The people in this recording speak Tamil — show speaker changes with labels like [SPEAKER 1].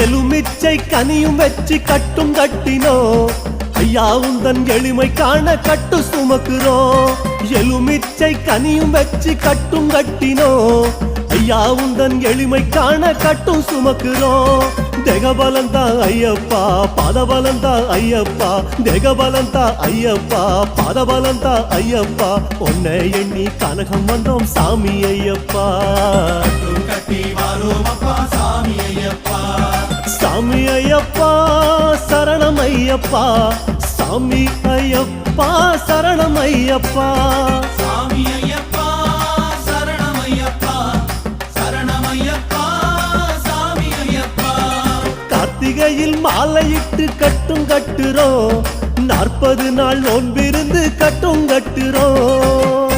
[SPEAKER 1] எலுமிச்சை கனியும் வச்சு கட்டும் கட்டினோ ஐயா உந்தன் எளிமை காண கட்டு சுமக்குறோம் எலுமிச்சை கனியும் வச்சு கட்டும் கட்டினோ ஐயா உந்தன் எளிமை காண கட்டும் சுமக்குறோம் தேகபலந்தா ஐயப்பா பாதபலந்தா ஐயப்பா தேகபலந்தா ஐயப்பா பாதபலந்தா ஐயப்பா உன்னை எண்ணி கனகம் வந்தோம் சாமி ஐயப்பா
[SPEAKER 2] கட்டி வாரோம் அப்பா சாமி ஐயப்பா
[SPEAKER 1] சாமி ஐயப்பா சரணம் ஐயப்பா சாமி ஐயப்பா சரணம் ஐயப்பா
[SPEAKER 2] சாமி ஐயப்பா சரணம் ஐயப்பா சரணம் ஐயப்பா சாமி ஐயப்பா
[SPEAKER 1] கார்த்திகையில் மாலையிட்டு கட்டும் கட்டுறோம் 40 நாள் நோன்பிருந்து கட்டும் கட்டுறோம்